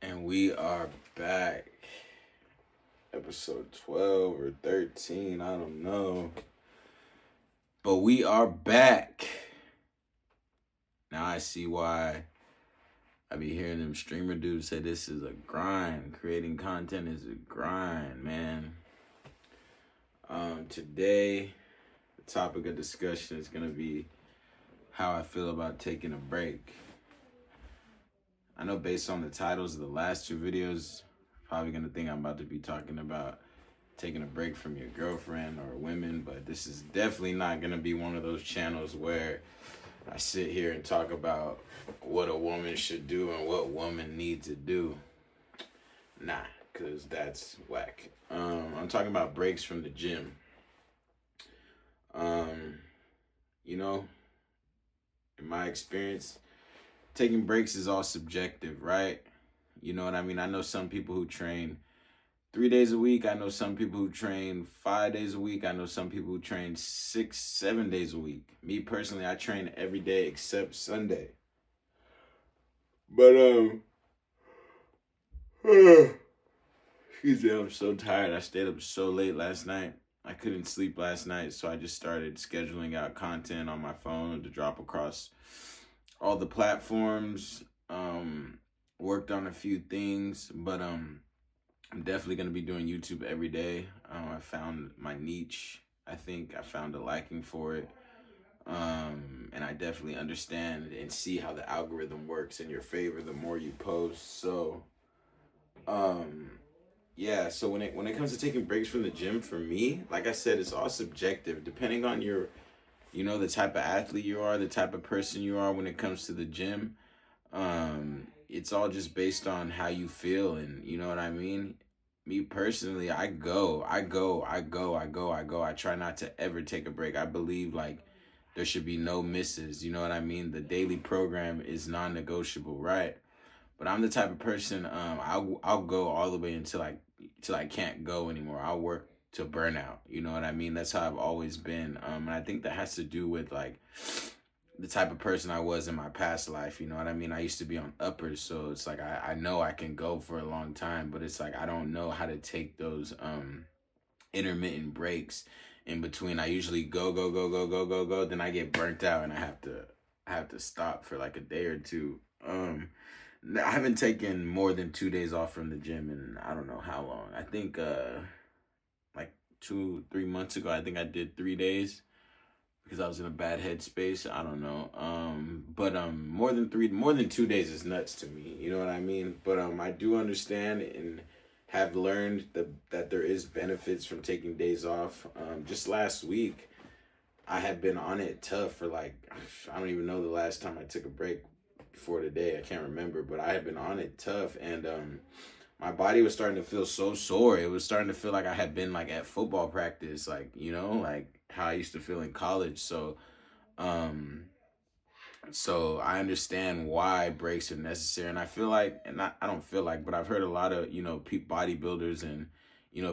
And we are back. Episode 12 or 13, I don't know. But we are back. Now I see why I be hearing them streamer dudes say this is a grind. Creating content is a grind, man. Today, the topic of discussion is going to be how I feel about taking a break. I know based on the titles of the last two videos, probably going to think I'm about to be talking about taking a break from your girlfriend or women, but this is definitely not going to be one of those channels where I sit here and talk about what a woman should do and what women need to do. Nah, because that's whack. I'm talking about breaks from the gym. You know, in my experience, taking breaks is all subjective, right? You know what I mean? I know some people who train 3 days a week. I know some people who train 5 days a week. I know some people who train 6, 7 days a week. Me personally, I train every day except Sunday. But excuse me, I'm so tired. I stayed up so late last night. I couldn't sleep last night, so I just started scheduling out content on my phone to drop across all the platforms. Worked on a few things, but I'm definitely going to be doing YouTube every day. I found my niche. I think I found a liking for it. And I definitely understand and see how the algorithm works in your favor the more you post. So, yeah. So when it comes to taking breaks from the gym, for me, like I said, it's all subjective, depending on your, the type of athlete you are, the type of person you are when it comes to the gym. It's all just based on how you feel, and you know what I mean. Me personally, I go. I try not to ever take a break. I believe like there should be no misses. You know what I mean? The daily program is non-negotiable, right? But I'm the type of person, I'll go all the way until I can't go anymore. I'll work to burnout. You know what I mean? That's how I've always been. And I think that has to do with like the type of person I was in my past life. You know what I mean? I used to be on uppers, so it's like I know I can go for a long time, but it's like I don't know how to take those intermittent breaks in between. I usually go, then I get burnt out and I have to stop for like a day or two. I haven't taken more than 2 days off from the gym in I don't know how long. I think like 2, 3 months ago, I think I did 3 days because I was in a bad headspace. I don't know. But more than 2 days is nuts to me. You know what I mean? But I do understand and have learned that there is benefits from taking days off. Just last week, I had been on it tough for like I don't even know the last time I took a break before today. I can't remember, but I had been on it tough, and my body was starting to feel so sore. It was starting to feel like I had been like at football practice, like like how I used to feel in college. Um, so I understand why breaks are necessary, and I feel like, and I don't feel like, but I've heard a lot of bodybuilders and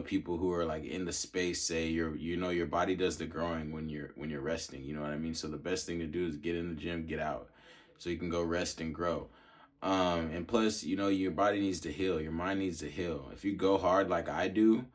people who are like in the space say your body does the growing when you're resting. You know what I mean? So the best thing to do is get in the gym, get out, so you can go rest and grow. And plus, your body needs to heal, your mind needs to heal. If you go hard like I do,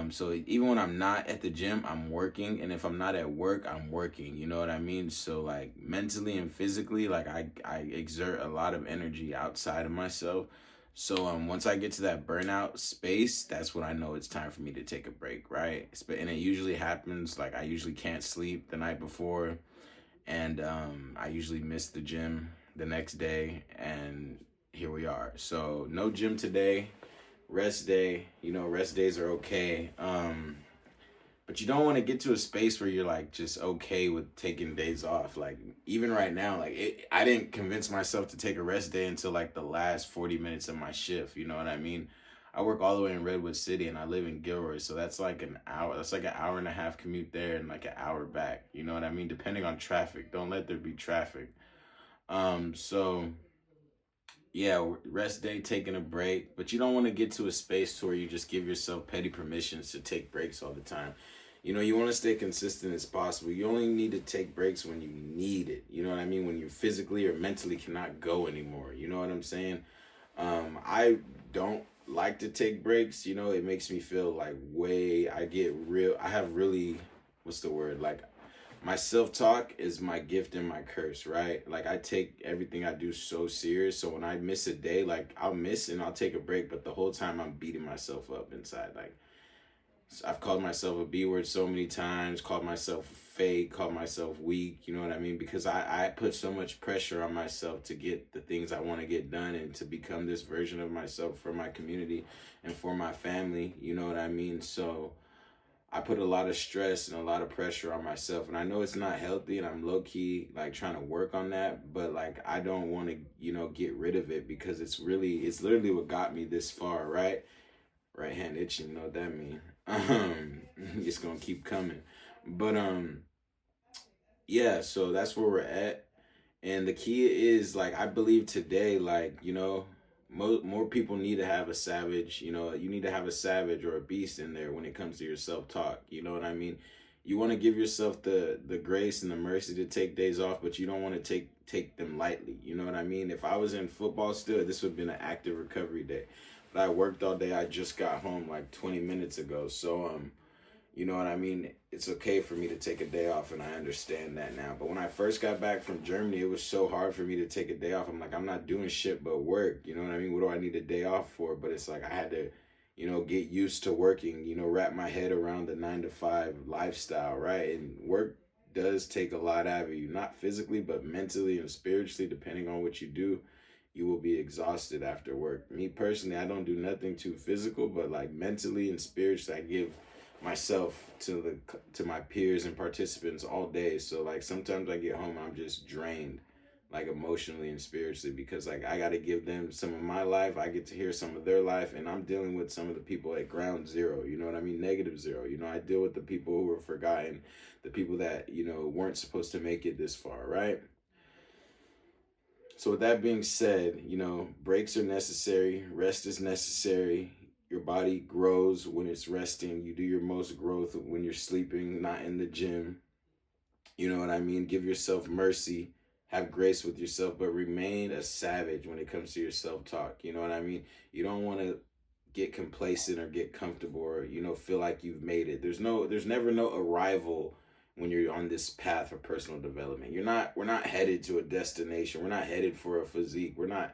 so even when I'm not at the gym, I'm working, and if I'm not at work, I'm working. You know what I mean? So like mentally and physically, like I exert a lot of energy outside of myself. So once I get to that burnout space, that's when I know it's time for me to take a break, right? And it usually happens like I usually can't sleep the night before, and I usually miss the gym the next day, and here we are. So no gym today, rest day. Rest days are okay. But you don't want to get to a space where you're like just okay with taking days off. Like even right now, I didn't convince myself to take a rest day until like the last 40 minutes of my shift. You know what I mean? I work all the way in Redwood City and I live in Gilroy, so that's like an hour. That's like an hour and a half commute there and like an hour back. You know what I mean? Depending on traffic. Don't let there be traffic. So yeah, rest day, taking a break, but you don't want to get to a space to where you just give yourself petty permissions to take breaks all the time. You want to stay consistent as possible. You only need to take breaks when you need it. You know what I mean? When you physically or mentally cannot go anymore. You know what I'm saying? I don't like to take breaks. You know, it makes me feel like I have really, what's the word? Like, my self talk is my gift and my curse, right? Like, I take everything I do so serious. So when I miss a day, like, I'll miss and I'll take a break, but the whole time I'm beating myself up inside. Like, I've called myself a B word so many times, called myself fake, called myself weak, you know what I mean? Because I put so much pressure on myself to get the things I want to get done and to become this version of myself for my community and for my family, you know what I mean? So I put a lot of stress and a lot of pressure on myself. And I know it's not healthy and I'm low key like trying to work on that, but like I don't want to, get rid of it because it's literally what got me this far, right? Right hand itching, you know what that mean? It's gonna keep coming. But yeah, so that's where we're at. And the key is like I believe today, like, more people need to have a savage, you need to have a savage or a beast in there when it comes to your self-talk. You know what I mean? You want to give yourself the grace and the mercy to take days off, but you don't want to take them lightly. You know what I mean? If I was in football still, this would have been an active recovery day. But I worked all day. I just got home like 20 minutes ago. So you know what I mean? It's okay for me to take a day off, and I understand that now. But when I first got back from Germany, it was so hard for me to take a day off. I'm like, I'm not doing shit but work. You know what I mean? What do I need a day off for? But it's like I had to, get used to working, wrap my head around the 9 to 5 lifestyle, right? And work does take a lot out of you, not physically, but mentally and spiritually, depending on what you do. You will be exhausted after work. Me personally, I don't do nothing too physical, but like mentally and spiritually, I give myself to my peers and participants all day. So like sometimes I get home, I'm just drained, like emotionally and spiritually, because like I got to give them some of my life. I get to hear some of their life, and I'm dealing with some of the people at ground zero. You know what I mean? Negative zero. I deal with the people who were forgotten, the people that weren't supposed to make it this far, right? So with that being said, breaks are necessary, rest is necessary. Your body grows when it's resting. You do your most growth when you're sleeping, not in the gym. You know what I mean? Give yourself mercy, have grace with yourself, but remain a savage when it comes to your self-talk. You know what I mean? You don't want to get complacent or get comfortable or feel like you've made it. There's never no arrival when you're on this path of personal development. We're not headed to a destination. We're not headed for a physique. We're not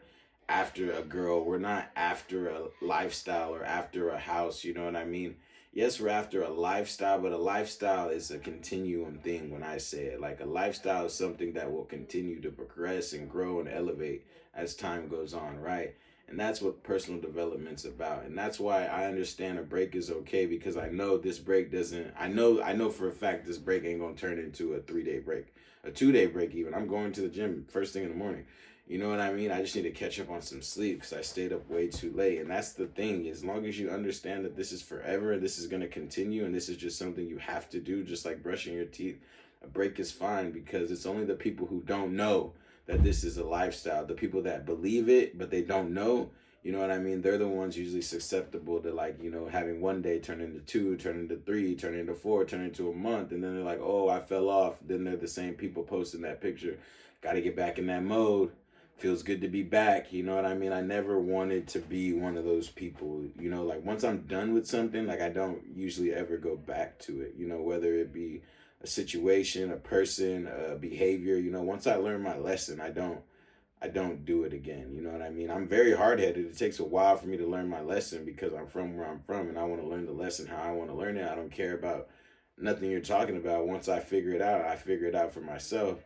after a girl. We're not after a lifestyle or after a house. You know what I mean? Yes, we're after a lifestyle, but a lifestyle is a continuum thing when I say it. Like a lifestyle is something that will continue to progress and grow and elevate as time goes on, right? And that's what personal development's about. And that's why I understand a break is okay, because I know this break doesn't I know for a fact this break ain't gonna turn into a 3-day break. A 2-day break even. I'm going to the gym first thing in the morning. You know what I mean? I just need to catch up on some sleep because I stayed up way too late. And that's the thing. As long as you understand that this is forever, this is going to continue, and this is just something you have to do, just like brushing your teeth, a break is fine, because it's only the people who don't know that this is a lifestyle. The people that believe it, but they don't know, you know what I mean? They're the ones usually susceptible to having one day turn into 2, turn into 3, turn into 4, turn into a month. And then they're like, oh, I fell off. Then they're the same people posting that picture. Got to get back in that mode. Feels good to be back. You know what I mean? I never wanted to be one of those people. Once I'm done with something, I don't usually ever go back to it. Whether it be a situation, a person, a behavior. Once I learn my lesson, I don't do it again. You know what I mean? I'm very hard-headed. It takes a while for me to learn my lesson because I'm from where I'm from and I want to learn the lesson how I want to learn it. I don't care about nothing you're talking about. Once I figure it out, I figure it out for myself.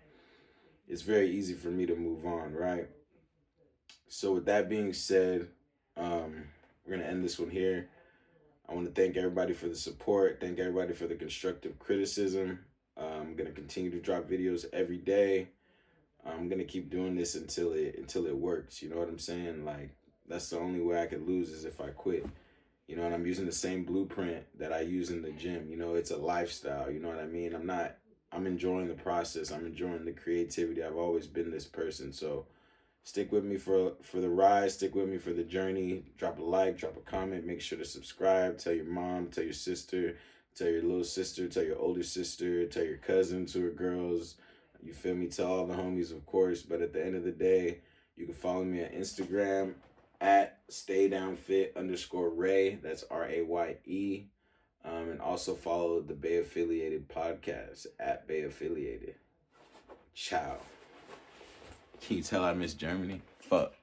It's very easy for me to move on, right? So with that being said, we're going to end this one here. I want to thank everybody for the support. Thank everybody for the constructive criticism. I'm going to continue to drop videos every day. I'm going to keep doing this until it works. You know what I'm saying? That's the only way I could lose is if I quit. And I'm using the same blueprint that I use in the gym. It's a lifestyle. You know what I mean? I'm enjoying the process. I'm enjoying the creativity. I've always been this person. So stick with me for the ride. Stick with me for the journey. Drop a like, drop a comment. Make sure to subscribe. Tell your mom, tell your sister, tell your little sister, tell your older sister, tell your cousins who are girls. You feel me? Tell all the homies, of course. But at the end of the day, you can follow me on Instagram at staydownfit_Ray. That's RAYE. And also follow the Bay Affiliated podcast at Bay Affiliated. Ciao. Can you tell I miss Germany? Fuck.